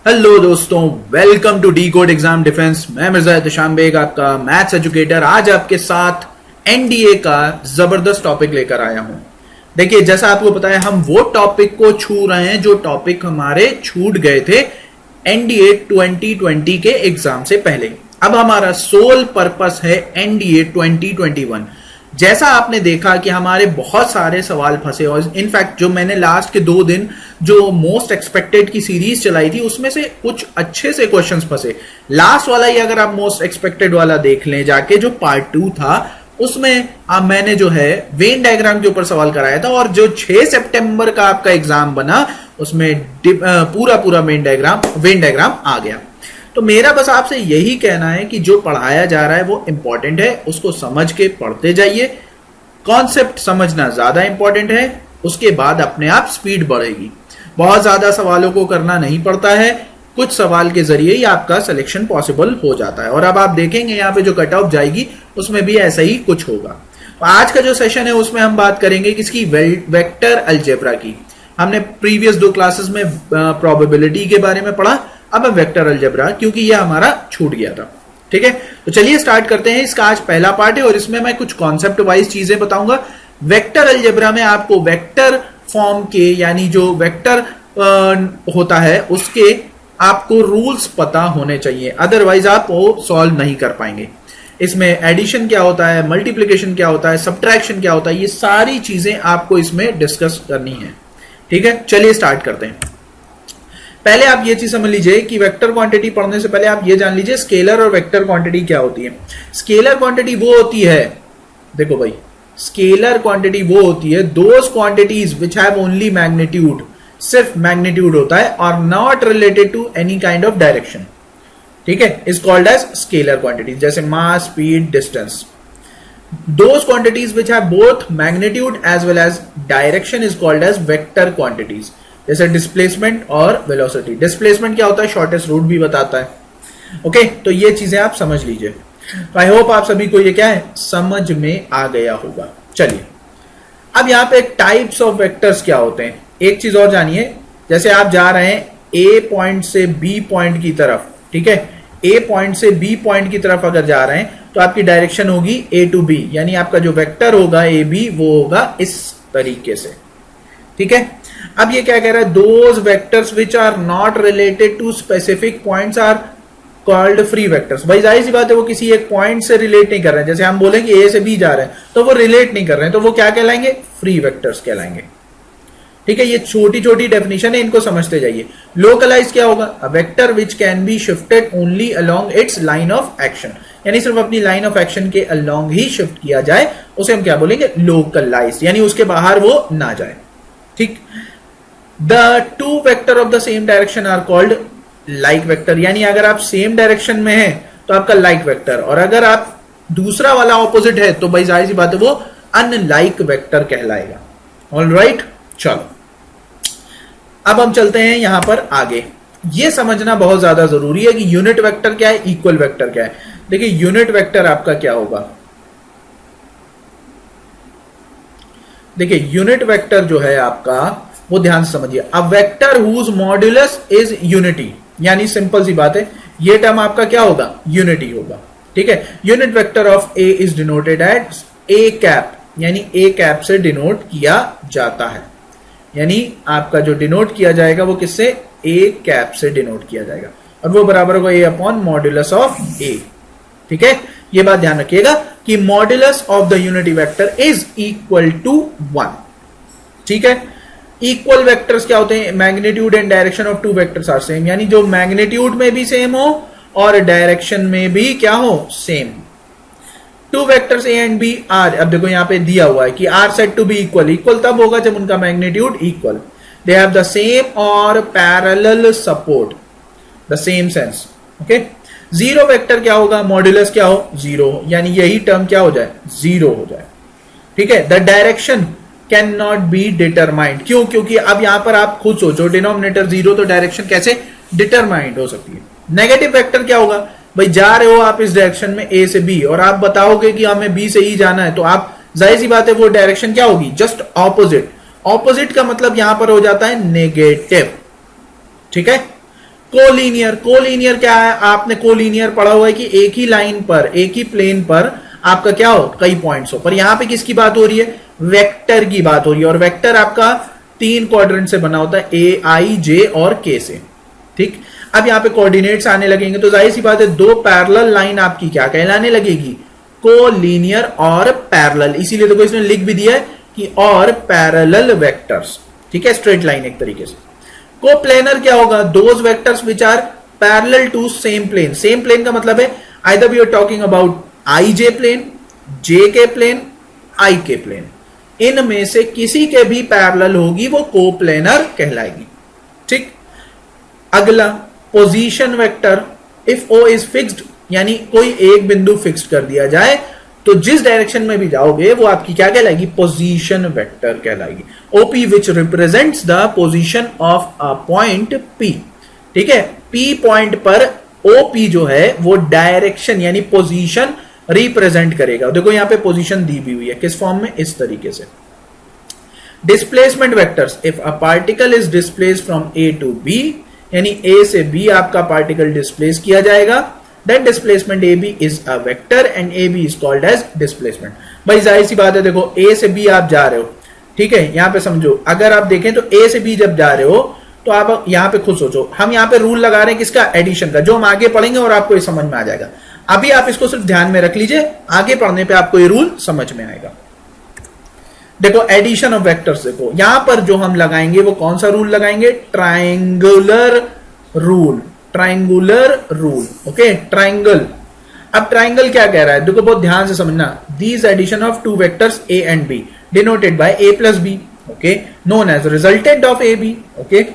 Hello दोस्तों, welcome to decode exam defence. मैं मिर्जा एहतशाम बेग, आपका मैथ्स एजुकेटर, आज आपके साथ एनडीए का जबरदस्त टॉपिक लेकर आया हूं। देखिए, जैसा आपको पता है, हम वो टॉपिक को छू रहे हैं जो टॉपिक हमारे छूट गए थे एनडीए 2020 के एग्जाम से पहले। अब हमारा सोल पर्पस है एनडीए 2021। जैसा आपने देखा कि हमारे बहुत सारे सवाल फंसे, और इनफैक्ट जो मैंने लास्ट के 2 दिन जो मोस्ट एक्सपेक्टेड की सीरीज चलाई थी उसमें से कुछ अच्छे से क्वेश्चंस फंसे। लास्ट वाला ही अगर आप मोस्ट एक्सपेक्टेड वाला देख लें जाके, जो पार्ट 2 था, उसमें मैंने जो है वेन डायग्राम के ऊपर सवाल कराया था, और जो 6 सितंबर का आपका एग्जाम बना उसमें पूरा वेन डायग्राम आ गया। तो मेरा बस आपसे यही कहना है कि जो पढ़ाया जा रहा है वो इंपॉर्टेंट है, उसको समझ के पढ़ते जाइए। कॉन्सेप्ट समझना ज्यादा इंपॉर्टेंट है, उसके बाद अपने आप स्पीड बढ़ेगी। बहुत ज्यादा सवालों को करना नहीं पड़ता है, कुछ सवाल के जरिए ही आपका सिलेक्शन पॉसिबल हो जाता है। और अब आप देखेंगे यहाँ पे जो कट ऑफ जाएगी उसमें भी ऐसा ही कुछ होगा। तो आज का जो सेशन है उसमें हम बात करेंगे किसकी, वेक्टर अलजेब्रा की। हमने प्रीवियस 2 क्लासेस में प्रोबेबिलिटी के बारे में पढ़ा, अब वेक्टर अलजेब्रा, क्योंकि ये हमारा छूट गया था। ठीक है, तो चलिए स्टार्ट करते हैं। इसका आज पहला पार्ट है और इसमें मैं कुछ कॉन्सेप्ट वाइज चीजें बताऊंगा। वेक्टर अलजेब्रा में आपको वेक्टर फॉर्म के, यानी जो वेक्टर होता है उसके आपको रूल्स पता होने चाहिए, अदरवाइज आप वो सॉल्व नहीं कर पाएंगे। इसमें एडिशन क्या होता है, मल्टीप्लिकेशन क्या होता है, सब्ट्रैक्शन क्या होता है, ये सारी चीजें आपको इसमें डिस्कस करनी है। ठीक है, चलिए स्टार्ट करते हैं। पहले आप ये चीज समझ लीजिए कि वेक्टर क्वांटिटी पढ़ने से पहले आप ये जान लीजिए स्केलर और वेक्टर क्वांटिटी क्या होती है। स्केलर क्वांटिटी वो होती है, देखो भाई, स्केलर क्वांटिटी वो होती है those quantities which have only magnitude, सिर्फ मैग्नीट्यूड होता है और not related to any kind of direction. ठीक है, is called as scalar quantities, जैसे mass, speed, distance. Those quantities which have both magnitude as well as direction is called as vector quantities, जैसे displacement और वेलोसिटी। Displacement क्या होता है, shortest route भी बताता है। ओके, तो ये चीजें आप समझ लीजिए। आई होप आप सभी को ये क्या है, समझ में आ गया होगा। चलिए, अब यहां पे टाइप्स ऑफ वेक्टर्स क्या होते हैं, एक चीज और जानिए। जैसे आप जा रहे हैं ए पॉइंट से बी पॉइंट की तरफ, ठीक है, ए पॉइंट से बी पॉइंट की तरफ अगर जा रहे हैं तो आपकी डायरेक्शन होगी ए टू बी, यानी आपका जो वेक्टर होगा ए बी वो होगा इस तरीके से। ठीक है, अब ये क्या कह रहा है, those vectors which are not related to specific points are called free vectors. भाई जाहिर सी बात है, वो किसी एक पॉइंट से रिलेट नहीं कर रहे हैं। जैसे हम बोलेंगे ए से बी जा रहे हैं तो वो रिलेट नहीं कर रहे हैं, तो वो क्या कहलाएंगे, फ्री वेक्टर्स कहलाएंगे। ठीक है, ये छोटी छोटी डेफिनेशन है, इनको समझते जाइए। लोकलाइज क्या होगा, a vector which can be shifted only along it's line of action, यानी सिर्फ अपनी लाइन ऑफ एक्शन के अलोंग ही शिफ्ट किया जाए, उसे हम क्या बोलेंगे, लोकलाइज, यानी उसके बाहर वो ना जाए। ठीक, the two vector of the same direction are called like vector, यानी अगर आप सेम डायरेक्शन में हैं तो आपका लाइक वेक्टर, और अगर आप दूसरा वाला ऑपोजिट है तो भाई जाहिर सी बात है वो अनलाइक वेक्टर कहलाएगा। ऑलराइट, चलो अब हम चलते हैं यहां पर आगे। ये समझना बहुत ज्यादा जरूरी है कि यूनिट वेक्टर क्या है, इक्वल वेक्टर क्या है। देखिए, यूनिट वेक्टर आपका क्या होगा, देखिए यूनिट वेक्टर जो है आपका वो ध्यान से समझिए। A vector whose modulus is unity, यानी सिंपल सी बात है, ये टर्म आपका क्या होगा, यूनिटी होगा। ठीक है, unit vector of A is denoted as A cap, यानी ए कैप से डिनोट किया जाता है, यानी आपका जो डिनोट किया जाएगा वो किससे, ए कैप से डिनोट किया जाएगा, और वो बराबर होगा A upon modulus of A. ठीक है, ये बात ध्यान रखिएगा कि modulus of the unity vector is equal to 1। ठीक है, इक्वल वेक्टर्स क्या होते हैं, magnitude and direction of two vectors are same, यानी जो मैग्नीट्यूड में भी सेम हो और डायरेक्शन में भी क्या हो, same. Two vectors A and B are, अब देखो यहां पे दिया हुआ है कि are said to be equal, equal तब होगा जब उनका magnitude equal, they have the same और parallel support, the same sense. Okay, zero vector क्या होगा, मॉड्यूलस क्या हो, जीरो, यानी यही टर्म क्या हो जाए, जीरो हो जाए। ठीक है, the direction can not be determined, क्यों, क्योंकि अब यहां पर आप खुद सोचो, डिनोमिनेटर जीरो तो डायरेक्शन कैसे डिटरमाइंड हो सकती है। नेगेटिव वेक्टर क्या होगा, भाई जा रहे हो आप इस डायरेक्शन में ए से बी और आप बताओगे कि हमें बी से ही जाना है, तो आप जाहिर सी बात है वो डायरेक्शन क्या होगी, जस्ट ऑपोजिट। ऑपोजिट का मतलब यहां पर हो जाता है नेगेटिव। ठीक है, कोलीनियर, कोलीनियर क्या है, आपने कोलीनियर पढ़ा हुआ है कि एक ही लाइन पर, एक ही प्लेन पर आपका क्या हो, कई पॉइंट्स हो। पर यहां पे किसकी बात हो रही है, वेक्टर की बात हो रही है। और वेक्टर आपका 3 क्वाड्रेंट से बना होता है, ए, आई, जे और के से। ठीक, अब यहां पे कोऑर्डिनेट्स आने लगेंगे तो जाहिर सी बात है दो पैरेलल लाइन आपकी क्या कहलाने लगेगी, कोलीनियर और पैरेलल। इसीलिए देखो इसने लिख भी दिया है कि और पैरेलल वेक्टर्स। ठीक है, स्ट्रेट लाइन एक तरीके से। कोप्लेनर क्या होगा, those vectors which are parallel to same plane. Same plane का मतलब है either we are talking about I J plane, J K plane, आई के प्लेन, इनमें से किसी के भी पैरेलल होगी वो कोप्लेनर कहलाएगी। ठीक, अगला position vector, if O is fixed, यानी कोई एक बिंदु फिक्स कर दिया जाए तो जिस डायरेक्शन में भी जाओगे वो आपकी क्या कहलाएगी, पोजीशन वेक्टर कहलाएगी। OP which represents the position of a point P. ठीक है, पी पॉइंट पर ओपी जो है वो डायरेक्शन यानी पोजीशन रिप्रेजेंट करेगा। देखो यहां पे पोजीशन दी भी हुई है किस फॉर्म में, इस तरीके से। Displacement vectors, if a particle is displaced from A to B, यानी ए से बी आपका पार्टिकल डिस्प्लेस किया जाएगा, then displacement AB is a vector and AB is called as displacement। भाई जाहिर सी बात है, देखो A से B आप जा रहे हो, ठीक है, यहां पे समझो, अगर आप देखें तो A से B जब जा रहे हो तो आप यहां पे खुद सोचो, हम यहां पे रूल लगा रहे हैं किसका, एडिशन का, जो हम आगे पढ़ेंगे और आपको ये समझ में आ जाएगा। अभी आप इसको सिर्फ ध्यान में रख लीजिए, आगे पढ़ने पे आपको ये रूल समझ में आएगा। देखो एडिशन ऑफ वेक्टर्स, देखो यहां पर जो हम लगाएंगे वो कौन सा रूल लगाएंगे, triangular rule, triangular rule. Okay, triangle. अब ट्राइंगल क्या कह रहा है, देखो बहुत ध्यान से समझना, these addition of two vectors A and B denoted by A plus B, okay, known as resultant of A B. Okay,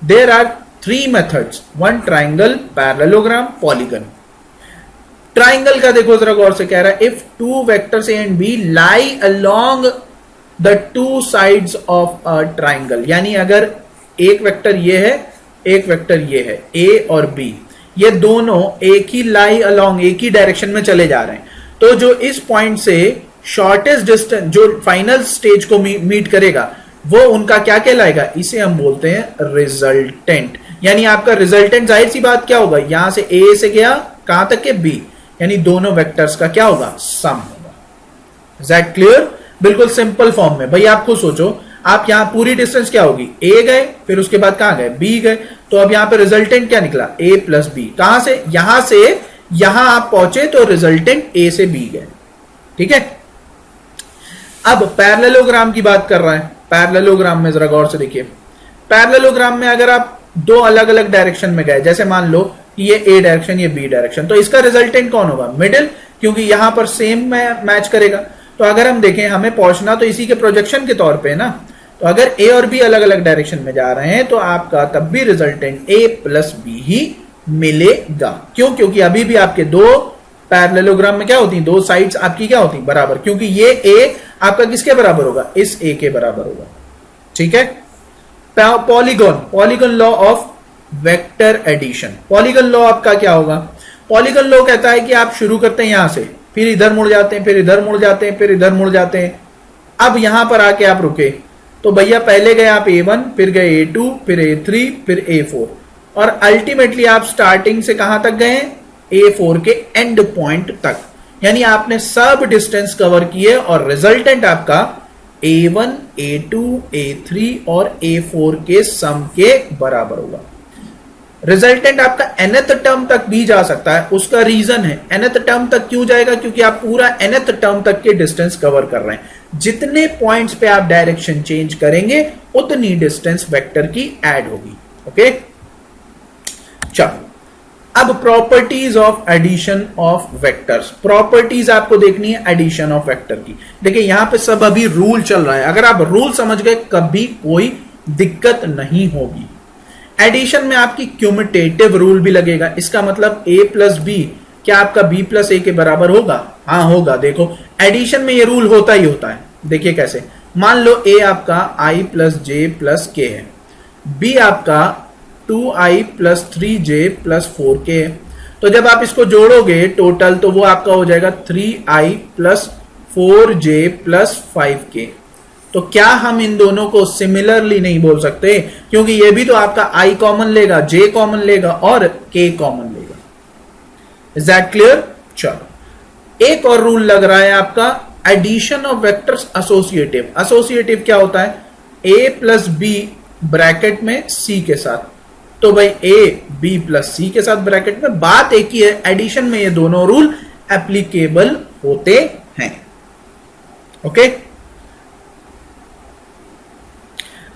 there are 3 methods, one triangle, parallelogram, polygon. Triangle का देखो जरा गौर से, कह रहा है if two vectors A and B lie along the 2 sides of a triangle, यानी अगर एक वेक्टर ये है, एक वेक्टर ये है, ए और बी, ये दोनों एक ही लाई अलोंग, एक ही डायरेक्शन में चले जा रहे हैं, तो जो इस पॉइंट से शॉर्टेस्ट डिस्टेंस, जो फाइनल स्टेज को मीट करेगा, वो उनका क्या कहलाएगा, इसे हम बोलते हैं रिजल्टेंट। यानी आपका रिजल्टेंट जाहिर सी बात क्या होगा, यहां से ए से गया कहां तक के, बी, यानी दोनों वेक्टर्स का क्या होगा, सम होगा। Is that clear? बिल्कुल सिंपल फॉर्म में। भाई आप खुद सोचो, आप यहां पूरी डिस्टेंस क्या होगी, ए गए, फिर उसके बाद कहां गए, बी गए, तो अब यहां पे रिजल्टेंट क्या निकला, ए प्लस बी। कहां से यहां आप पहुंचे तो रिजल्टेंट ए से बी गए। ठीक है, अब पैरेललोग्राम की बात कर रहा है। पैरेललोग्राम में जरा गौर से देखिए, पैरेललोग्राम में अगर आप 2 अलग अलग डायरेक्शन में गए, जैसे मान लो ये ए डायरेक्शन, ये बी डायरेक्शन, तो इसका रिजल्टेंट कौन होगा, मिडिल, क्योंकि यहां पर सेम मैच करेगा। तो अगर हम देखें हमें पहुंचना तो इसी के प्रोजेक्शन के तौर पे ना, तो अगर ए और बी अलग अलग डायरेक्शन में जा रहे हैं तो आपका तब भी रिजल्टेंट ए प्लस बी ही मिलेगा। क्यों? क्योंकि अभी भी आपके 2 पैरेललोग्राम में क्या होती हैं, 2 साइड्स आपकी क्या होती हैं, बराबर, क्योंकि ये ए आपका किसके बराबर होगा, इस ए के बराबर होगा। ठीक है, polygon, polygon law of vector addition. Polygon law आपका क्या होगा, पॉलीगॉन लॉ कहता है कि आप शुरू करते हैं यहां से, फिर इधर मुड़ जाते हैं, फिर इधर मुड़ जाते हैं, फिर इधर मुड़ जाते हैं, अब यहां पर आके आप रुके, तो भैया पहले गए आप A1, फिर गए A2, फिर A3, फिर A4, और अल्टीमेटली आप स्टार्टिंग से कहां तक गए, A4 के एंड पॉइंट तक। यानी आपने सब डिस्टेंस कवर किए और रिजल्टेंट आपका A1, A2, A3 और A4 के सम के बराबर होगा। रिजल्टेंट आपका nth टर्म तक भी जा सकता है, उसका रीजन है nth टर्म तक क्यों जाएगा, क्योंकि आप पूरा nth टर्म तक के डिस्टेंस कवर कर रहे हैं। जितने पॉइंट्स पे आप डायरेक्शन चेंज करेंगे उतनी डिस्टेंस वेक्टर की ऐड होगी। ओके, चलो अब properties of addition of vectors. Properties आपको देखनी है एडिशन ऑफ वेक्टर की। देखिए यहां पे सब अभी रूल चल रहा है, अगर आप रूल समझ गए कभी कोई दिक्कत नहीं होगी। एडिशन में आपकी क्यूमुटेटिव रूल भी लगेगा, इसका मतलब a प्लस बी क्या आपका b प्लस ए के बराबर होगा, हाँ होगा। देखो एडिशन में ये रूल होता ही होता है। देखिए कैसे, मान लो a आपका i प्लस जे प्लस के है, b आपका 2i plus 3j plus 4k है, तो जब आप इसको जोड़ोगे टोटल तो वो आपका हो जाएगा 3i plus 4j plus 5k। तो क्या हम इन दोनों को सिमिलरली नहीं बोल सकते, क्योंकि ये भी तो आपका आई कॉमन लेगा, जे कॉमन लेगा और के कॉमन लेगा। Is that clear? चलो एक और रूल लग रहा है आपका, addition of vectors associative. Associative क्या होता है? ए प्लस बी ब्रैकेट में सी के साथ, तो भाई ए बी प्लस सी के साथ ब्रैकेट में, बात एक ही है, एडिशन में ये दोनों रूल एप्लीकेबल होते हैं। ओके,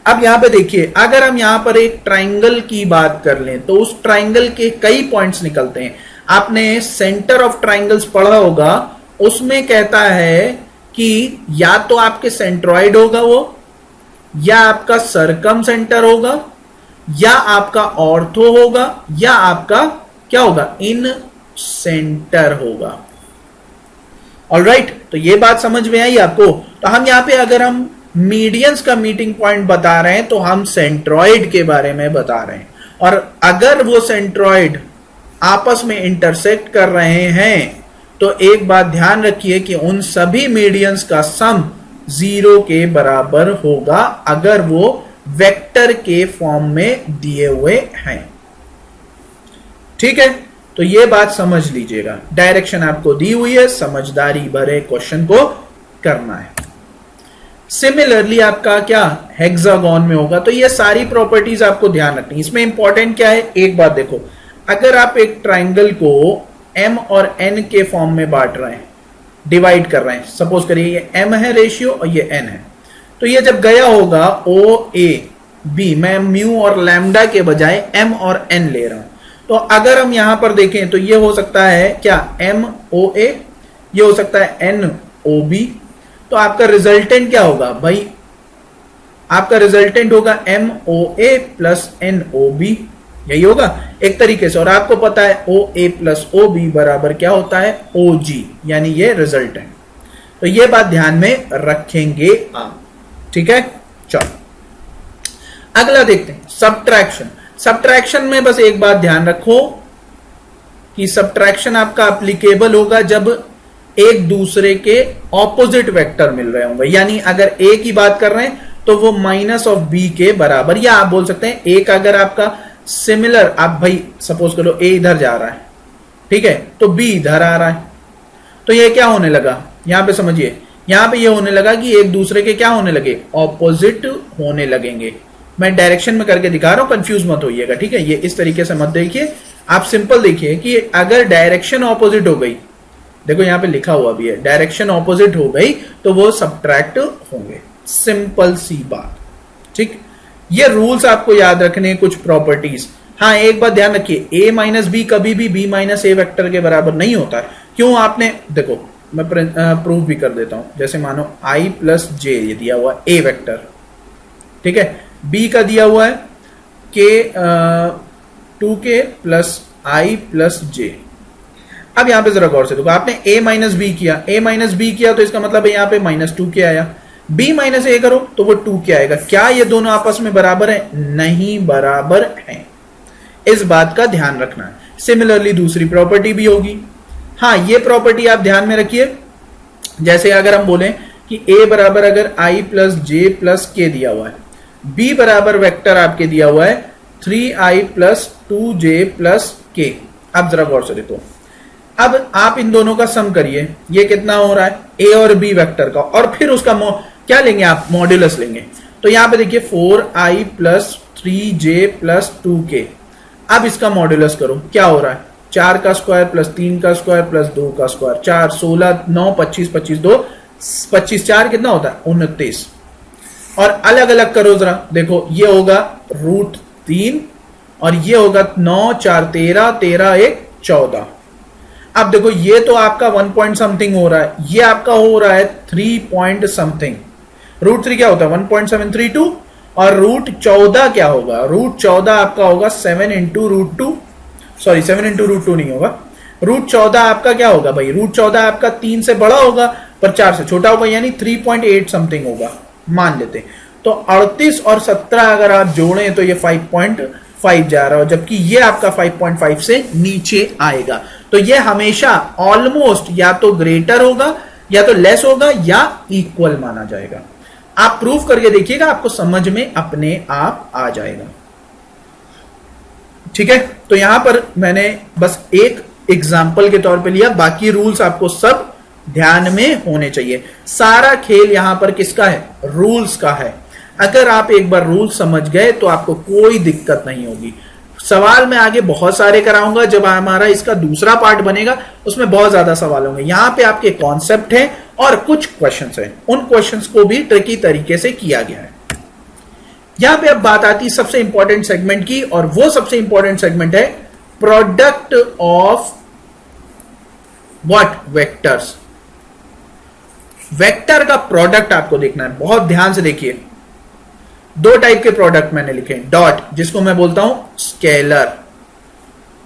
अब यहां पे देखिए, अगर हम यहां पर एक ट्राइंगल की बात कर लें तो उस ट्राइंगल के कई पॉइंट्स निकलते हैं। आपने सेंटर ऑफ ट्राइंगल्स पढ़ा होगा, उसमें कहता है कि या तो आपके सेंट्रॉइड होगा वो, या आपका सरकम सेंटर होगा, या आपका ऑर्थो होगा, या आपका क्या होगा? इन सेंटर होगा। ऑलराइट, तो ये बात समझ में आई आपको? तो हम यहां पे अगर हम मीडियंस का मीटिंग पॉइंट बता रहे हैं तो हम सेंट्रॉइड के बारे में बता रहे हैं, और अगर वो सेंट्रॉइड आपस में इंटरसेक्ट कर रहे हैं तो एक बात ध्यान रखिए कि उन सभी मीडियंस का सम 0 के बराबर होगा अगर वो वेक्टर के फॉर्म में दिए हुए हैं। ठीक है, तो ये बात समझ लीजिएगा। डायरेक्शन आपको दी हुई है, समझदारी भरे क्वेश्चन को करना है। सिमिलरली आपका क्या हेक्सागोन में होगा, तो ये सारी प्रॉपर्टीज आपको ध्यान रखनी। इसमें इंपॉर्टेंट क्या है, एक बात देखो, अगर आप एक ट्राइंगल को m और n के फॉर्म में बांट रहे हैं, डिवाइड कर रहे हैं, सपोज करिए ये m है रेशियो और ये n है, तो ये जब गया होगा o a b, मैं म्यू और लैम्डा के बजाय m और n ले रहा हूं, तो अगर हम यहां पर देखें तो ये हो सकता है क्या m o a, ये हो सकता है n o b, तो आपका रिजल्टेंट क्या होगा भाई? आपका रिजल्टेंट होगा M O A plus N O B, यही होगा एक तरीके से। और आपको पता है O A plus O B बराबर क्या होता है? ओ जी, यानी ये रिजल्टेंट। तो ये बात ध्यान में रखेंगे आप। ठीक है, चलो अगला देखते हैं, सब्ट्रैक्शन। सब्ट्रैक्शन में बस एक बात ध्यान रखो कि सब्ट्रैक्शन आपका एप्लीकेबल होगा जब एक दूसरे के ऑपोजिट वेक्टर मिल रहे होंगे, यानी अगर ए की बात कर रहे हैं तो वो माइनस ऑफ बी के बराबर, या आप बोल सकते हैं एक अगर आपका सिमिलर, आप भाई सपोज करो ए इधर जा रहा है, ठीक है, तो बी इधर आ रहा है, तो ये क्या होने लगा? यहां पे समझिए, यहां पे ये होने लगा कि एक दूसरे के क्या होने लगे? ऑपोजिट होने लगेंगे। मैं डायरेक्शन में करके दिखा रहा हूं, कंफ्यूज मत होइएगा। ठीक है, ये इस तरीके से मत देखिए, आप सिंपल देखिए कि अगर डायरेक्शन ऑपोजिट हो गई, देखो यहां पे लिखा हुआ भी है, डायरेक्शन ऑपोजिट हो गई तो वो सब्ट्रैक्ट होंगे। सिंपल सी बात। ठीक, ये रूल्स आपको याद रखने, कुछ प्रॉपर्टीज। हाँ, एक बात ध्यान रखिए, a माइनस बी कभी भी b माइनस ए वेक्टर के बराबर नहीं होता है। क्यों? आपने देखो, मैं प्रूव भी कर देता हूं। जैसे मानो i प्लस जे ये दिया हुआ a वेक्टर, ठीक है, b का दिया हुआ है k 2k plus i plus J. अब यहां पे जरा गौर से देखो, आपने a माइनस बी किया, a माइनस बी किया तो इसका मतलब है यहां पे माइनस 2k आया, b माइनस ए करो तो वो 2k आएगा। क्या ये दोनों आपस में बराबर है? नहीं बराबर है, इस बात का ध्यान रखना है। सिमिलरली दूसरी प्रॉपर्टी भी होगी। हाँ, ये प्रॉपर्टी आप ध्यान में रखिए, जैसे अगर हम बोलें कि a बराबर अगर i प्लस जे प्लस के दिया हुआ है, b बराबर वेक्टर आपके दिया हुआ है 3i प्लस 2j प्लस के। अब जरा गौर से देखो, अब आप इन दोनों का सम करिए, ये कितना हो रहा है? a और b वेक्टर का, और फिर उसका क्या लेंगे आप? मॉड्यूलस लेंगे। तो यहां पे देखिए 4i plus 3j plus 2k। अब इसका मॉड्यूलस करो, क्या हो रहा है? 4 का स्क्वायर प्लस 3 का स्क्वायर प्लस 2 का स्क्वायर, 4 16 9 25 25 2 25 4 कितना होता है? 29। और अलग अलग करो जरा, देखो ये होगा √3 और ये होगा 9 4 13 13 1 14। अब देखो ये तो आपका 1 पॉइंट समथिंग हो रहा है, ये आपका हो रहा है 3 पॉइंट समथिंग। √3 क्या होता है? 1.732। और √14 क्या होगा? √14 आपका होगा 7 इंटू √2, सॉरी 7 इंटू √2 नहीं होगा, √14 आपका क्या होगा भाई? √14 आपका 3 से बड़ा होगा पर 4 से छोटा होगा, यानी 3.8 समथिंग होगा, मान लेते। तो 38 और 17 अगर आप जोड़ें तो ये 5.5 जा रहा हो, जबकि ये आपका 5.5 से नीचे आएगा। तो ये हमेशा ऑलमोस्ट या तो ग्रेटर होगा या तो लेस होगा या इक्वल माना जाएगा। आप प्रूफ करके देखिएगा, आपको समझ में अपने आप आ जाएगा। ठीक है, तो यहां पर मैंने बस एक एग्जाम्पल के तौर पे लिया, बाकी रूल्स आपको सब ध्यान में होने चाहिए। सारा खेल यहां पर किसका है? रूल्स का है। अगर आप एक बार रूल समझ गए तो आपको कोई दिक्कत नहीं होगी। सवाल मैं आगे बहुत सारे कराऊंगा, जब हमारा इसका दूसरा पार्ट बनेगा उसमें बहुत ज्यादा सवाल होंगे। यहां पे आपके कॉन्सेप्ट हैं और कुछ क्वेश्चंस हैं, उन क्वेश्चंस को भी ट्रिकी तरीके से किया गया है। यहां पे अब बात आती है सबसे इंपॉर्टेंट सेगमेंट की, और वो सबसे इंपॉर्टेंट सेगमेंट है product of what? Vectors. Vector का प्रोडक्ट आपको देखना है, बहुत ध्यान से देखिए। दो टाइप के प्रोडक्ट मैंने लिखे, डॉट जिसको मैं बोलता हूं स्केलर,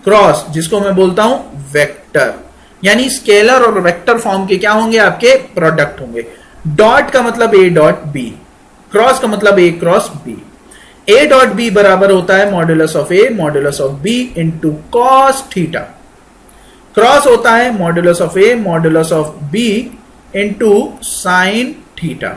क्रॉस जिसको मैं बोलता हूं वेक्टर। यानी स्केलर और वेक्टर फॉर्म के क्या होंगे? आपके प्रोडक्ट होंगे। डॉट का मतलब ए डॉट बी, क्रॉस का मतलब A cross B. A dot B बराबर होता है modulus of A modulus of B into cos theta. Cross होता है modulus of A modulus of B into sine theta.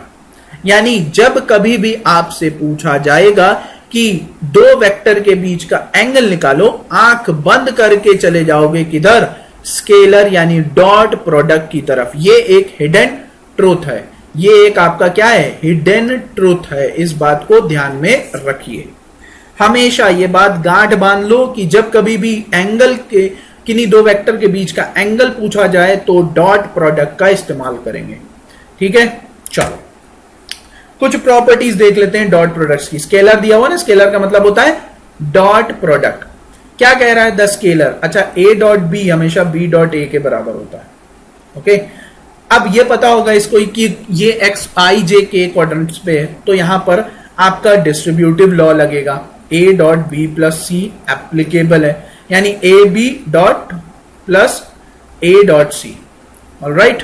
यानी जब कभी भी आपसे पूछा जाएगा कि दो वेक्टर के बीच का एंगल निकालो, आंख बंद करके चले जाओगे किधर? स्केलर यानी डॉट प्रोडक्ट की तरफ। ये एक हिडन ट्रूथ है, ये एक आपका क्या है? हिडन ट्रूथ है। इस बात को ध्यान में रखिए, हमेशा ये बात गांठ बांध लो कि जब कभी भी एंगल के किन्हीं दो वेक्टर के बीच का एंगल पूछा जाए तो डॉट प्रोडक्ट का इस्तेमाल करेंगे। ठीक है, चलो कुछ प्रॉपर्टीज देख लेते हैं डॉट प्रोडक्ट्स की। स्केलर दिया हुआ ना, स्केलर का मतलब होता है डॉट प्रोडक्ट। क्या कह रहा है? द स्केलर, अच्छा ए डॉट बी हमेशा बी डॉट ए के बराबर होता है। ओके, अब ये पता होगा इसको कि ये एक्स आई जे के क्वाड्रेंट्स पे है, तो यहां पर आपका डिस्ट्रीब्यूटिव लॉ लगेगा, A dot B plus C applicable है, यानी A B dot plus A dot C. Alright,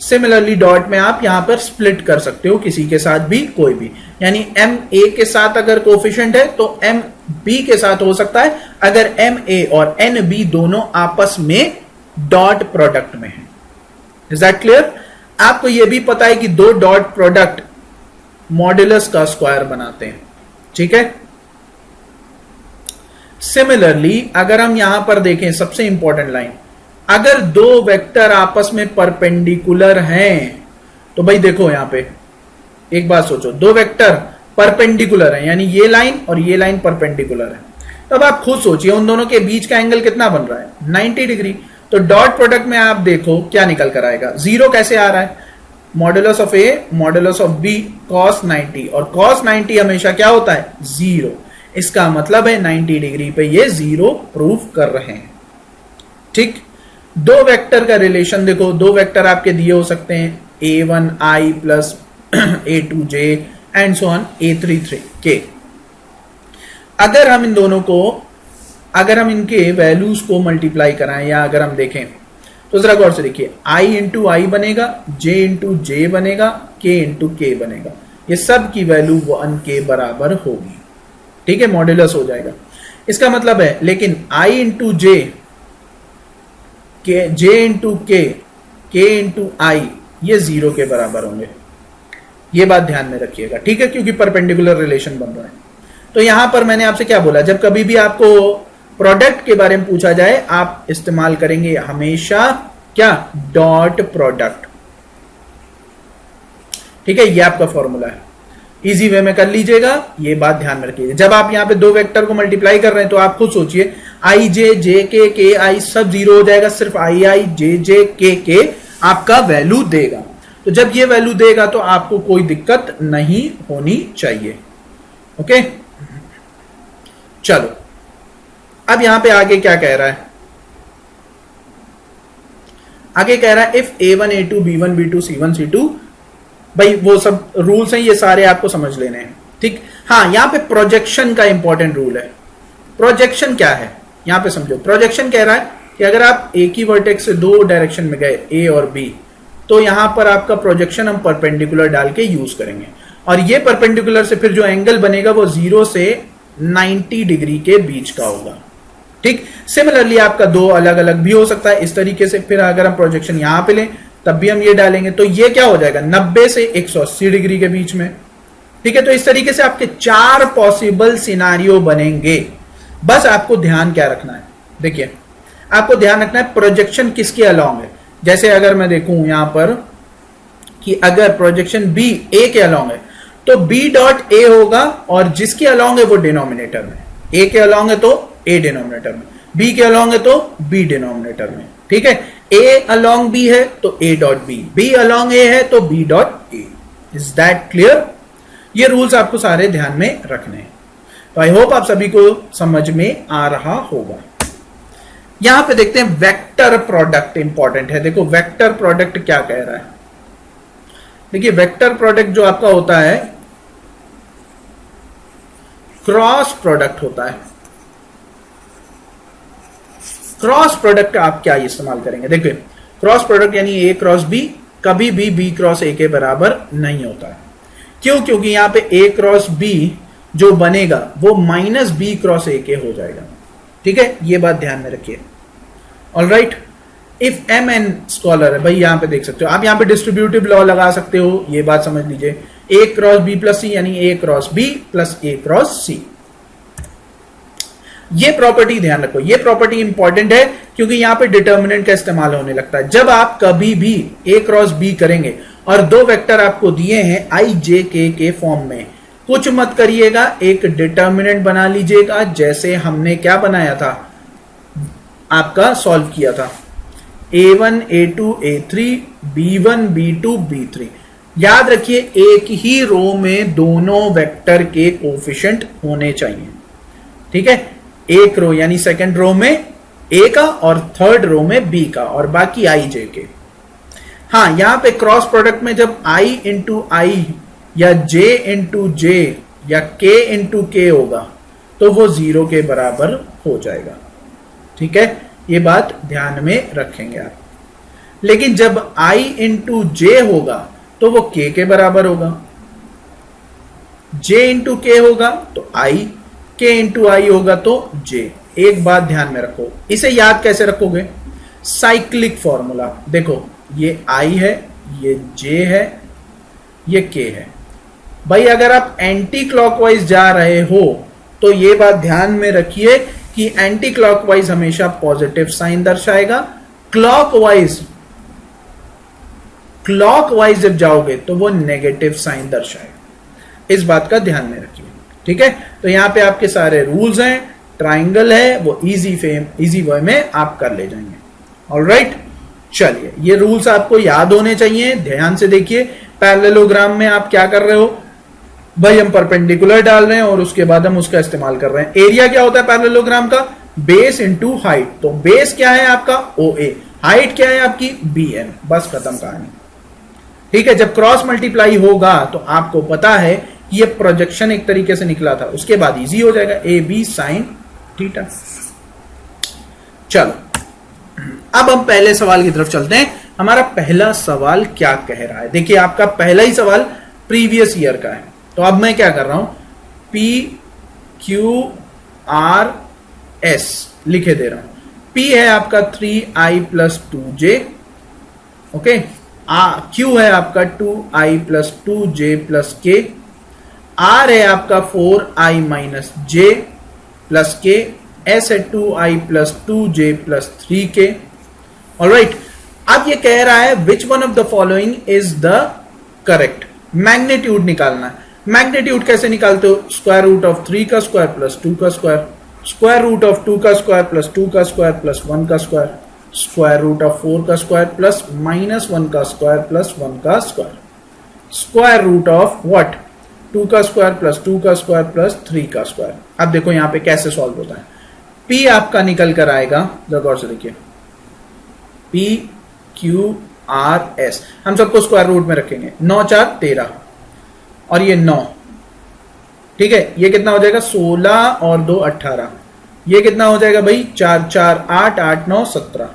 similarly dot में आप यहां पर स्प्लिट कर सकते हो किसी के साथ भी, कोई भी, यानी एम ए के साथ अगर कोफिशिएंट है तो एम बी के साथ हो सकता है, अगर एम ए और एन बी दोनों आपस में डॉट प्रोडक्ट में है। Is that clear? आपको यह भी पता है कि दो डॉट प्रोडक्ट मॉड्यूलस का स्क्वायर बनाते हैं। ठीक है, सिमिलरली अगर हम यहां पर देखें सबसे इंपॉर्टेंट लाइन, अगर दो वेक्टर आपस में परपेंडिकुलर हैं तो भाई देखो यहां पे एक बात सोचो, दो वेक्टर परपेंडिकुलर हैं यानी ये लाइन और ये लाइन परपेंडिकुलर है, तब आप खुद सोचिए उन दोनों के बीच का एंगल कितना बन रहा है? 90 डिग्री। तो डॉट प्रोडक्ट में आप देखो क्या निकल कर आएगा? जीरो कैसे आ रहा है? Modulus of A modulus of B cos 90, और कॉस 90 हमेशा क्या होता है? जीरो। इसका मतलब है 90 डिग्री पे ये जीरो प्रूफ कर रहे हैं। ठीक, दो वेक्टर का रिलेशन देखो, दो वेक्टर आपके दिए हो सकते हैं a1i plus a2j and so on a33k। अगर हम इन दोनों को, अगर हम इनके वैल्यूज को मल्टीप्लाई कराएं या अगर हम देखें तो जरा गौर से देखिए, i इंटू आई बनेगा, j इंटू जे बनेगा, k इंटू के बनेगा, ये सब की वैल्यू 1 के बराबर होगी। ठीक है, मॉड्यूलस हो जाएगा। इसका मतलब है, लेकिन i into J, J into के इंटू आई, ये जीरो के बराबर होंगे। ये बात ध्यान में रखिएगा, ठीक है, क्योंकि परपेंडिकुलर रिलेशन बन रहा है। तो यहां पर मैंने आपसे क्या बोला, जब कभी भी आपको प्रोडक्ट के बारे में पूछा जाए आप इस्तेमाल करेंगे हमेशा क्या? Dot product. ठीक है, ये आपका फॉर्मूला है, इजी वे में कर लीजिएगा, ये बात ध्यान में रखिएगा। जब आप यहां पे दो वेक्टर को मल्टीप्लाई कर रहे हैं तो आप खुद सोचिए, आई जे जे के आई सब जीरो हो जाएगा, सिर्फ आई आई जे जे के आपका वैल्यू देगा। तो जब ये वैल्यू देगा तो आपको कोई दिक्कत नहीं होनी चाहिए। ओके, चलो अब यहां पे आगे क्या कह रहा है? आगे कह रहा है if a1 a2 b1 b2 c1 c2, भाई वो सब रूल्स हैं, ये सारे आपको समझ लेने हैं। ठीक, हाँ, यहां पे प्रोजेक्शन का इंपॉर्टेंट रूल है। प्रोजेक्शन क्या है यहां पे समझो। प्रोजेक्शन कह रहा है कि अगर आप एक ही वर्टेक्स से दो डायरेक्शन में गए ए और बी, तो यहां पर आपका प्रोजेक्शन हम परपेंडिकुलर डाल के यूज करेंगे, और ये परपेंडिकुलर से फिर जो एंगल बनेगा वो 0 से 90 डिग्री के बीच का होगा। ठीक, सिमिलरली आपका दो अलग अलग भी हो सकता है इस तरीके से। फिर अगर हम प्रोजेक्शन यहां पे लें तब भी हम ये डालेंगे, तो ये क्या हो जाएगा 90 से 180 डिग्री के बीच में। ठीक है, तो इस तरीके से आपके 4 पॉसिबल सिनारियो बनेंगे। बस आपको ध्यान क्या रखना है, देखिए आपको ध्यान रखना है प्रोजेक्शन किसके अलोंग है। जैसे अगर मैं देखूं यहां पर कि अगर प्रोजेक्शन बी ए के अलोंग है तो बी डॉट ए होगा, और जिसके अलोंग है वो डिनोमिनेटर में, ए के अलोंग है तो ए डिनोमिनेटर में, बी के अलोंग है तो बी डिनोमिनेटर में। ठीक है, ए अलोंग बी है तो A dot B, B along A है तो B dot A. Is that clear? ये रूल्स आपको सारे ध्यान में रखने हैं। तो आई होप आप सभी को समझ में आ रहा होगा। यहां पे देखते हैं वेक्टर प्रोडक्ट इंपॉर्टेंट है। देखो वेक्टर प्रोडक्ट क्या कह रहा है। देखिए वेक्टर प्रोडक्ट जो आपका होता है क्रॉस प्रोडक्ट होता है। क्रॉस प्रोडक्ट आप क्या इस्तेमाल करेंगे? देखिए क्रॉस प्रोडक्ट यानी ए क्रॉस बी कभी भी बी क्रॉस ए के बराबर नहीं होता है। क्यों? क्योंकि यहां पे ए क्रॉस बी जो बनेगा वो माइनस बी क्रॉस ए के हो जाएगा। ठीक है, ये बात ध्यान में रखिए। Alright, if M N scalar है, भाई यहां पे देख सकते हो आप, यहां पे डिस्ट्रीब्यूटिव लॉ लगा सकते हो। ये बात समझ लीजिए, ए क्रॉस बी प्लस सी यानी ए क्रॉस बी प्लस ए क्रॉस सी। ये प्रॉपर्टी ध्यान रखो, ये प्रॉपर्टी इंपॉर्टेंट है क्योंकि यहां पे डिटर्मिनेंट का इस्तेमाल होने लगता है। जब आप कभी भी ए क्रॉस बी करेंगे और दो वेक्टर आपको दिए हैं आई जे के फॉर्म में, कुछ मत करिएगा, एक डिटर्मिनेंट बना लीजिएगा। जैसे हमने क्या बनाया था, आपका सॉल्व किया था a1 a2 a3 b1 b2 b3। याद रखिए एक ही रो में दोनों वेक्टर के कोफिशिएंट होने चाहिए। ठीक है, एक रो यानी सेकंड रो में ए का और थर्ड रो में बी का, और बाकी आई जे के। हाँ, यहां पे क्रॉस प्रोडक्ट में जब i इंटू आई या j इंटू जे या k इंटू के होगा तो वो 0 के बराबर हो जाएगा। ठीक है, ये बात ध्यान में रखेंगे आप। लेकिन जब i इंटू जे होगा तो वो k के बराबर होगा, j इंटू के होगा तो i, k इंटू आई होगा तो j। एक बात ध्यान में रखो, इसे याद कैसे रखोगे? Cyclic formula. देखो ये i है, ये j है, ये k है। भाई अगर आप एंटी क्लॉकवाइज जा रहे हो तो ये बात ध्यान में रखिए कि एंटी क्लॉकवाइज हमेशा पॉजिटिव साइन दर्शाएगा, क्लॉकवाइज जब जाओगे तो वो नेगेटिव साइन दर्शाएगा। इस बात का ध्यान में रखिए। ठीक है, तो यहां पे आपके सारे रूल्स हैं, ट्राइंगल है वो इजी वे में आप कर ले जाएंगे। ऑलराइट, चलिए ये रूल्स आपको याद होने चाहिए। ध्यान से देखिए, पैरेललोग्राम में आप क्या कर रहे हो भाई, हम परपेंडिकुलर डाल रहे हैं और उसके बाद हम उसका इस्तेमाल कर रहे हैं। एरिया क्या होता है पैरेललोग्राम का? Base into height. तो बेस क्या है आपका? OA, हाइट क्या है आपकी? BN। बस खत्म कहानी। ठीक है, जब क्रॉस मल्टीप्लाई होगा तो आपको पता है कि ये प्रोजेक्शन एक तरीके से निकला था, उसके बाद इजी हो जाएगा AB साइन थीटा। चलो अब हम पहले सवाल की तरफ चलते हैं। हमारा पहला सवाल क्या कह रहा है? देखिए आपका पहला ही सवाल प्रीवियस ईयर का है। तो अब मैं क्या कर रहा हूं, PQRS लिखे दे रहा हूं। P है आपका 3i plus 2j, okay. Q है आपका 2i plus 2j plus k, R है आपका 4i minus j plus k, S है 2i plus 2j plus 3k। Alright, अब ये कह रहा है विच one of the following is the correct. Magnitude निकालना है। मैग्नीट्यूड कैसे निकालते हो? स्क्वायर रूट ऑफ 3 का स्क्वायर प्लस 2 का स्क्वायर, स्क्वायर रूट ऑफ 2 का स्क्वायर प्लस 2 का स्क्वायर प्लस 1 का स्क्वायर, स्क्वायर रूट ऑफ 4 का स्क्वायर प्लस माइनस 1 का स्क्वायर प्लस 1 का square, square root of what? 2 का स्क्वायर प्लस 2 का स्क्वायर प्लस 3 का स्क्वायर। अब देखो यहां पे कैसे सॉल्व होता है। P आपका निकल कर आएगा, जरा गौर से देखिए, PQRS हम सबको स्क्वायर रूट में रखेंगे। 9 4 13 और ये 9, ठीक है। ये कितना हो जाएगा? 16 और 2 18। ये कितना हो जाएगा भाई? 4 4 8 8 9 17।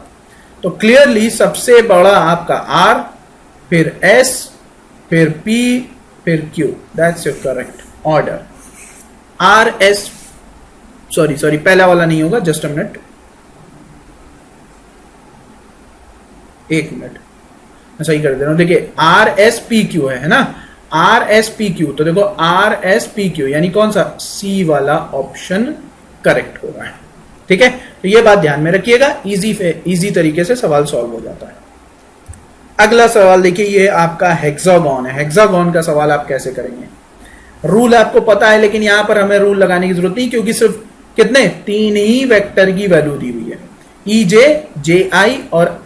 तो क्लियरली सबसे बड़ा आपका R, फिर S, फिर P, फिर Q। That's your correct order. RS, sorry पहला वाला नहीं होगा, जस्ट अ मिनट, एक मिनट। मैं सही कर दे रहा हूं, देखिए आर एस पी क्यू है ना, आर एस पी क्यू, तो देखो आर एस पी क्यू यानी कौन सा, सी वाला ऑप्शन करेक्ट होगा। ठीक है, तो ये बात ध्यान में रखिएगा, इजी तरीके से सवाल सॉल्व हो जाता है। अगला सवाल देखिए, ये आपका हेक्सागोन है। हेक्सागोन का सवाल आप कैसे करेंगे, रूल आपको पता है, लेकिन यहां पर हमें रूल लगाने की जरूरत नहीं, क्योंकि सिर्फ कितने, 3 ही वेक्टर की वैल्यू दी हुई है, ई जे, जे आई और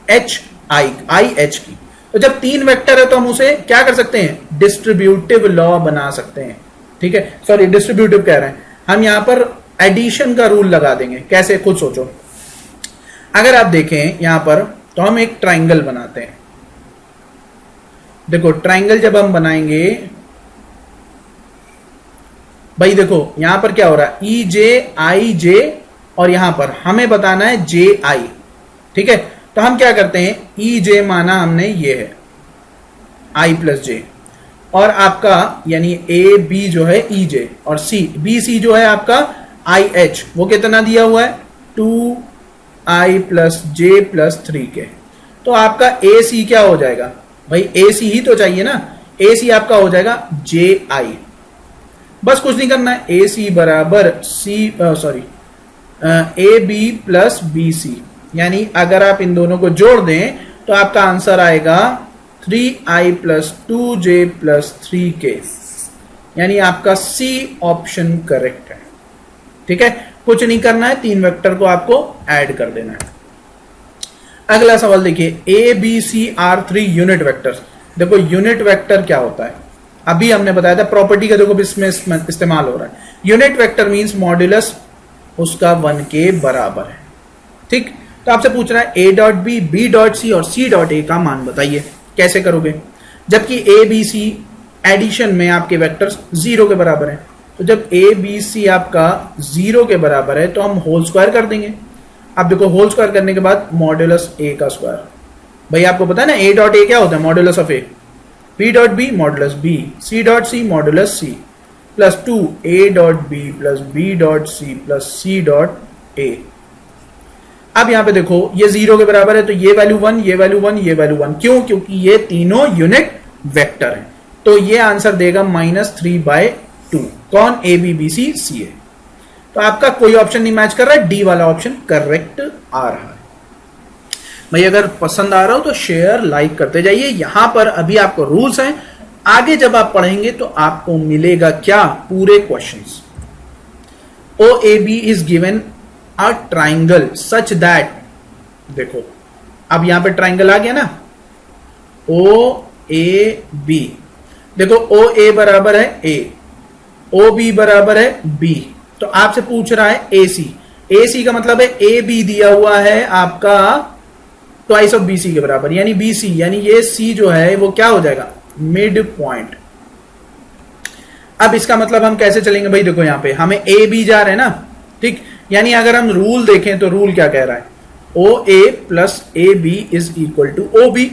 एच आई एच की। तो जब 3 वेक्टर है तो हम उसे क्या कर सकते हैं, डिस्ट्रीब्यूटिव लॉ बना सकते हैं। ठीक है, सॉरी डिस्ट्रीब्यूटिव कह रहे हैं हम, यहां पर एडिशन का रूल लगा देंगे। कैसे, खुद सोचो। अगर आप देखें यहां पर, तो हम एक ट्राइंगल बनाते हैं। देखो ट्राइंगल जब हम बनाएंगे भाई, देखो यहां पर क्या हो रहा है, ई जे आई जे, और यहां पर हमें बताना है जे आई। ठीक है, तो हम क्या करते हैं, ई जे माना हमने ये है आई प्लस जे, और आपका यानी ए बी जो है ई जे, और सी बी सी जो है आपका आई एच, वो कितना दिया हुआ है, 2i प्लस जे प्लस 3k। तो आपका ए सी क्या हो जाएगा भाई, ए सी ही तो चाहिए ना, ए सी आपका हो जाएगा जे आई। बस कुछ नहीं करना है, ए सी बराबर C sorry A B plus B C, यानी अगर आप इन दोनों को जोड़ दें तो आपका आंसर आएगा 3i plus 2j plus 3k, यानी आपका सी ऑप्शन करेक्ट है। ठीक है, कुछ नहीं करना है, 3 वेक्टर को आपको ऐड कर देना है। अगला सवाल देखिए, A B C are 3 unit vectors. देखो यूनिट वेक्टर क्या होता है, अभी हमने बताया था, प्रॉपर्टी का देखो इसमें इस्तेमाल हो रहा है। यूनिट वेक्टर मींस मॉड्यूलस उसका 1 के बराबर है। ठीक, तो आपसे पूछ रहा है A dot B, B dot C और सी डॉट ए का मान बताइए, कैसे करोगे, जबकि ए बी सी एडिशन में आपके वेक्टर्स 0 के बराबर है। तो जब ए बी सी आपका 0 के बराबर है तो हम होल स्क्वायर कर देंगे। अब देखो होल स्क्वायर करने के बाद मॉड्यूलस ए का स्क्वायर, भाई आपको पता है ना ए डॉट ए क्या होता है, modulus of A, B dot B modulus B, C dot C modulus C, plus 2 A dot B plus B dot C plus C dot A. अब यहां पे देखो ये 0 के बराबर है, तो ये वैल्यू 1, ये वैल्यू 1, ये वैल्यू 1, क्यों, क्योंकि ये तीनों यूनिट वेक्टर हैं। तो ये आंसर देगा -3/2। कौन, ए बी बी सी सी ए। तो आपका कोई ऑप्शन नहीं मैच कर रहा है, डी वाला ऑप्शन करेक्ट आ रहा है। भाई अगर पसंद आ रहा हो तो शेयर लाइक करते जाइए। यहां पर अभी आपको रूल्स हैं, आगे जब आप पढ़ेंगे तो आपको मिलेगा क्या, पूरे questions. O A B is given a triangle such that, देखो अब यहां पे ट्राइंगल आ गया ना, ओ ए बी, देखो ओ ए बराबर है ए, ओ बी बराबर है बी, तो आपसे पूछ रहा है ए सी। ए सी का मतलब है ए बी दिया हुआ है आपका ट्वाइस ऑफ बी सी के बराबर, यानी बी सी, यानी ये सी जो है वो क्या हो जाएगा, मिड पॉइंट। अब इसका मतलब हम कैसे चलेंगे भाई, देखो यहां पे हमें ए बी जा रहे हैं ना, ठीक, यानी अगर हम रूल देखें तो रूल क्या कह रहा है, O A plus A B is equal to O B,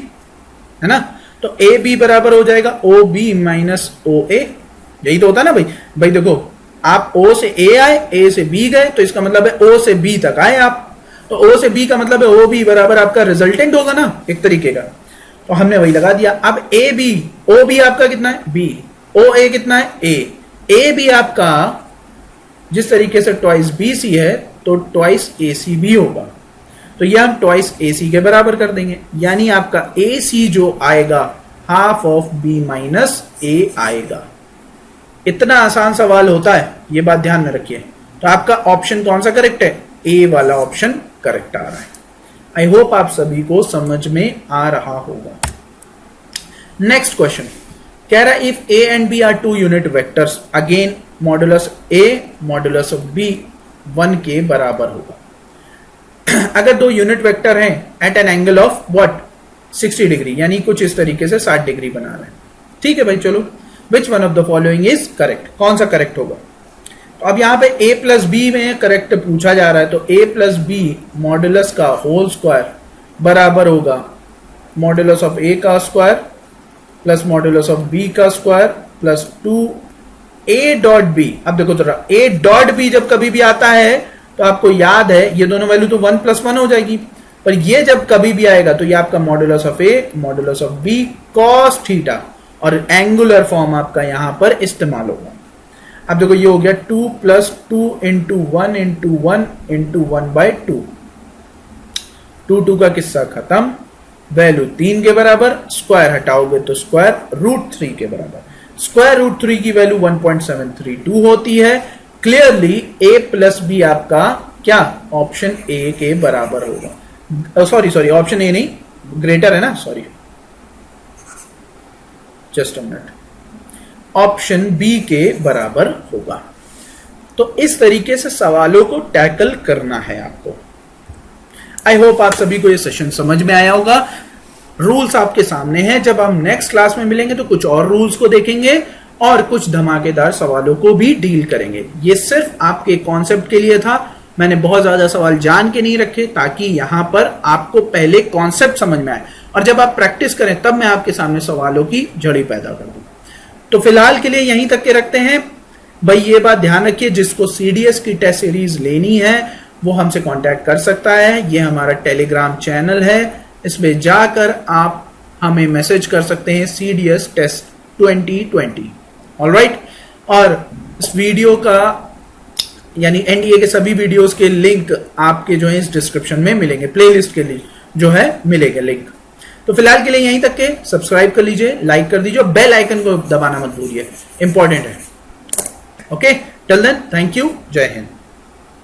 है ना। तो ए बी बराबर हो जाएगा ओ बी माइनस ओ ए, यही तो होता है ना भाई। भाई देखो आप ओ से ए आए, ए से बी गए, तो इसका मतलब है ओ से बी तक आए आप, तो ओ से बी का मतलब है ओ बी बराबर आपका रिजल्टेंट होगा ना एक तरीके का, तो हमने वही लगा दिया। अब ए बी, ओ बी आपका कितना है बी, ओ ए कितना है ए बी आपका जिस तरीके से ट्वाइस बी सी है तो ट्वाइस ए सी भी होगा, तो यह हम ट्वाइस ए सी के बराबर कर देंगे, यानी आपका ए सी जो आएगा हाफ ऑफ बी माइनस ए आएगा। इतना आसान सवाल होता है, ये बात ध्यान में रखिए। तो आपका ऑप्शन कौन सा करेक्ट है, ए वाला ऑप्शन करेक्ट आ रहा है। आई होप आप सभी को समझ में आ रहा होगा। नेक्स्ट क्वेश्चन कह रहा है if A and B are 2 unit vectors, again modulus A modulus of B 1 के बराबर होगा। अगर 2 यूनिट वेक्टर हैं at an angle of what 60 degree, यानी कुछ इस तरीके से 60 डिग्री बना रहे हैं। ठीक है भाई, चलो which one of the following is correct, कौन सा करेक्ट होगा। तो अब यहां पे a प्लस बी में करेक्ट पूछा जा रहा है, तो a प्लस बी मॉडुलस का होल स्क्वायर बराबर होगा मॉडुलस ऑफ a का square plus modulus of b का square plus 2a dot B. अब देखो जरा a डॉट बी जब कभी भी आता है तो आपको याद है ये दोनों वैल्यू तो 1 + 1 हो जाएगी, पर ये जब कभी भी आएगा तो ये आपका modulus of A modulus of B cos theta, और एंगुलर फॉर्म आपका यहां पर इस्तेमाल होगा। अब देखो ये हो गया 2 प्लस 2 इंटू 1 इंटू 1 इंटू 1/2। 2 का किस्सा खत्म, वैल्यू 3 के बराबर, स्क्वायर हटाओगे तो स्क्वायर रूट 3 के बराबर। स्क्वायर रूट 3 की वैल्यू 1.732 होती है। क्लियरली ए प्लस बी आपका क्या ऑप्शन ए के बराबर होगा। सॉरी ऑप्शन ए नहीं, ग्रेटर है ना, sorry just a minute, option B के बराबर होगा। तो इस तरीके से सवालों को टैकल करना है आपको। आई होप आप सभी को ये सेशन समझ में आया होगा। रूल्स आपके सामने हैं, जब हम नेक्स्ट क्लास में मिलेंगे तो कुछ और रूल्स को देखेंगे और कुछ धमाकेदार सवालों को भी डील करेंगे। ये सिर्फ आपके कॉन्सेप्ट के लिए था, मैंने बहुत ज्यादा सवाल जान के नहीं रखे ताकि यहां पर आपको पहले कॉन्सेप्ट समझ में आए, और जब आप प्रैक्टिस करें तब मैं आपके सामने सवालों की झड़ी पैदा कर दूं। तो फिलहाल के लिए यहीं तक के रखते हैं भाई। ये बात ध्यान रखिए, जिसको सीडीएस की टेस्ट सीरीज लेनी है वो हमसे कांटेक्ट कर सकता है। ये हमारा टेलीग्राम चैनल है, इसमें जाकर आप हमें मैसेज कर सकते हैं सीडीएस टेस्ट 2020। ऑलराइट, और इस वीडियो का यानी एनडीए के सभी वीडियोस के लिंक आपके जो है इस डिस्क्रिप्शन में मिलेंगे, प्लेलिस्ट के लिए जो है मिलेगा लिंक। तो फिलहाल के लिए यहीं तक के, सब्सक्राइब कर लीजिए, लाइक कर दीजिए, बेल आइकन को दबाना मत भूलिए, इंपॉर्टेंट है। Okay, till then, thank you, Jai Hind.